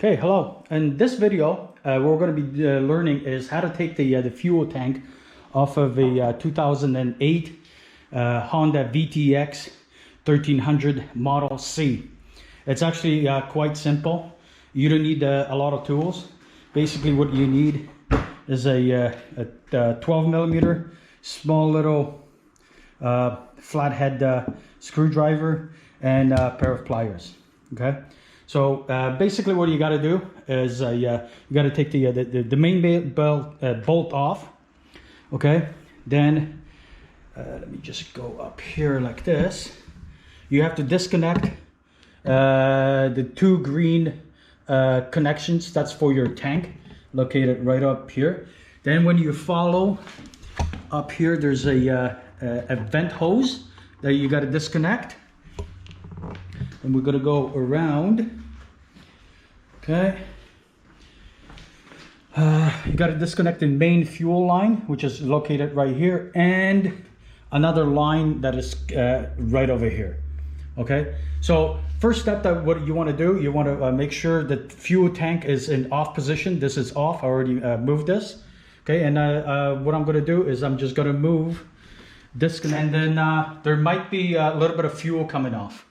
Okay, hello. In this video, what we're going to be learning is how to take the fuel tank off of a 2008 Honda VTX 1300 Model C. It's actually quite simple. You don't need a lot of tools. Basically, what you need is a 12 millimeter small little flathead screwdriver and a pair of pliers. Okay. So basically what you got to do is you got to take the main bolt off. Okay, then let me just go up here like this. You have to disconnect the two green connections. That's for your tank, located right up here. Then when you follow up here, there's a vent hose that you got to disconnect. And we're going to go around. Okay. You got to disconnect the main fuel line, which is located right here, and another line that is right over here. Okay. So first step, that what you want to do, you want to make sure that fuel tank is in off position. This is off. I already moved this. Okay. And what I'm going to do is I'm just going to move this, and then there might be a little bit of fuel coming off.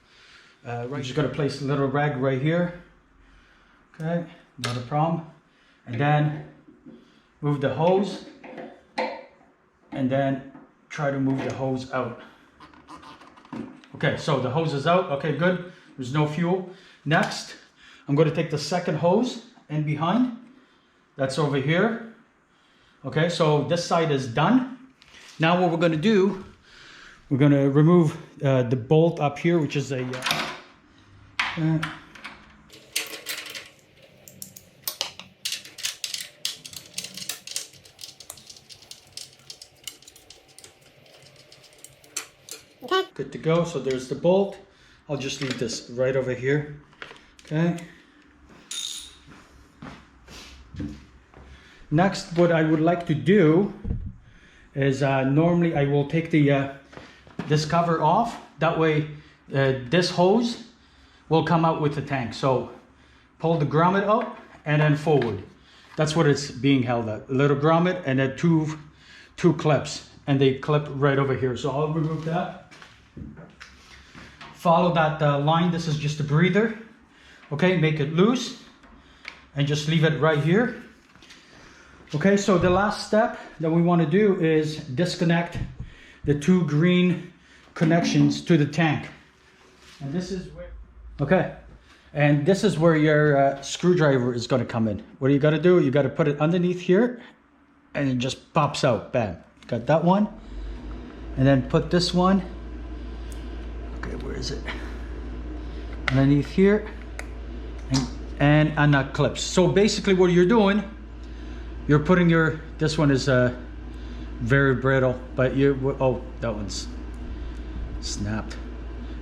I'm just going to place a little rag right here. Okay, not a problem. And then move the hose, and then try to move the hose out. Okay, so the hose is out. Okay, good. There's no fuel. Next, I'm going to take the second hose in behind. That's over here. Okay, so this side is done. Now what we're going to do, we're going to remove the bolt up here, which is a okay. Good to go. So there's the bolt. I'll just leave this right over here. Okay. Next, what I would like to do is normally I will take the this cover off. That way this hose will come out with the tank. So pull the grommet up and then forward. That's what it's being held at. A little grommet and then two clips, and they clip right over here. So I'll remove that. Follow that line. This is just a breather. Okay, make it loose and just leave it right here. Okay, so the last step that we want to do is disconnect the two green connections to the tank. And this is where, okay, and this is where your screwdriver is going to come in. What you got to do, you got to put it underneath here, and it just pops out. Bam. Got that one. And then put this one, okay, where is it? Underneath here, and nut clips. So basically what you're doing, you're putting your, this one is very brittle, but you, oh, that one's snapped.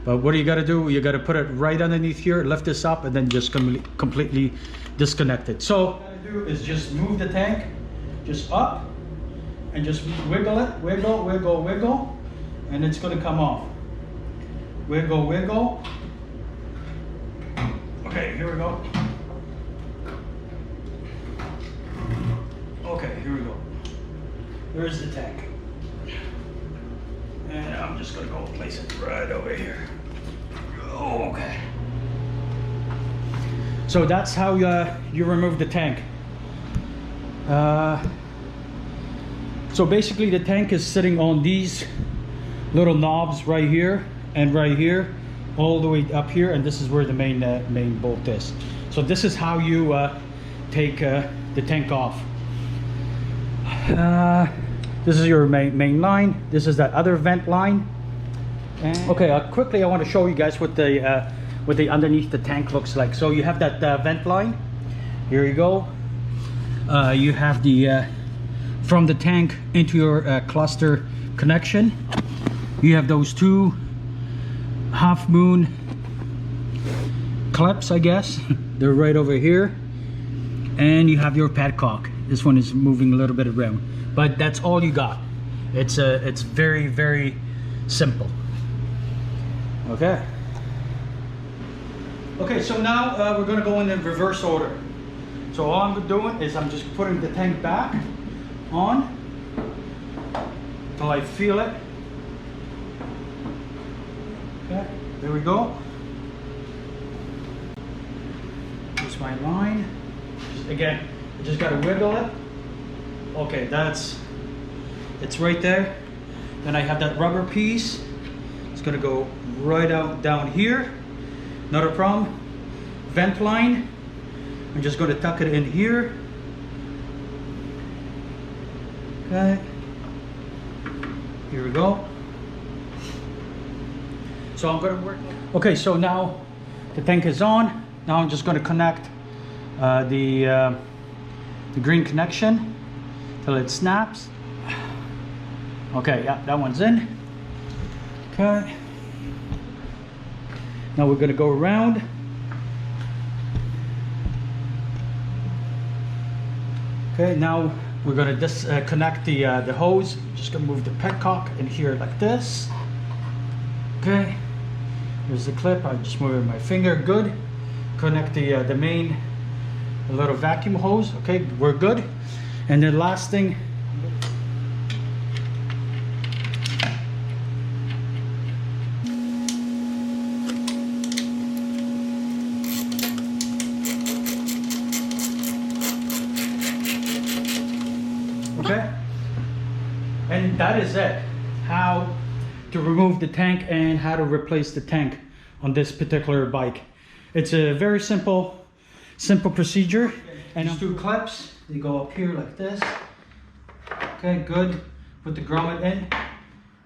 But what do you got to do? You got to put it right underneath here, lift this up, and then just completely disconnect it. So what you got to do is just move the tank just up and just wiggle it, wiggle, wiggle, wiggle, and it's going to come off. Wiggle, wiggle. Okay, here we go. Okay, here we go. There's the tank. And I'm just gonna go place it right over here. Oh, okay. So that's how you remove the tank. So basically the tank is sitting on these little knobs right here and right here, all the way up here, and this is where the main bolt is. So this is how you take the tank off. This is your main line. This is that other vent line. And okay, quickly I want to show you guys what the underneath the tank looks like. So you have that vent line. Here you go. You have the from the tank into your cluster connection. You have those two half moon clips, I guess. They're right over here. And you have your petcock. This one is moving a little bit around, but that's all you got. It's very, very simple. Okay. Okay, so now we're gonna go in the reverse order. So all I'm doing is I'm just putting the tank back on until I feel it. Okay, there we go. Here's my line. Again, I just gotta wiggle it. Okay, it's right there. Then I have that rubber piece. It's gonna go right out down here. Not a problem. Vent line. I'm just gonna tuck it in here. Okay. Here we go. So I'm gonna work. Okay, so now the tank is on. Now I'm just gonna connect the green connection till it snaps. Okay, yeah, that one's in. Okay. Now we're gonna go around. Okay, now we're gonna disconnect the hose. Just gonna move the petcock in here like this. Okay. Here's the clip. I just move it with my finger. Good. Connect the main little vacuum hose. Okay, we're good. And then last thing. Okay. And that is it. How to remove the tank and how to replace the tank on this particular bike. It's a very simple procedure. And these two clips, they go up here like this. Okay, good. Put the grommet in.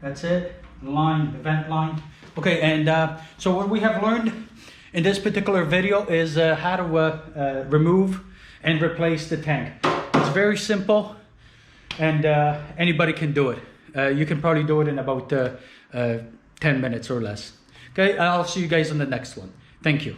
That's it. The line, the vent line. Okay, and so what we have learned in this particular video is how to remove and replace the tank. It's very simple, and anybody can do it. You can probably do it in about 10 minutes or less. Okay, I'll see you guys on the next one. Thank you.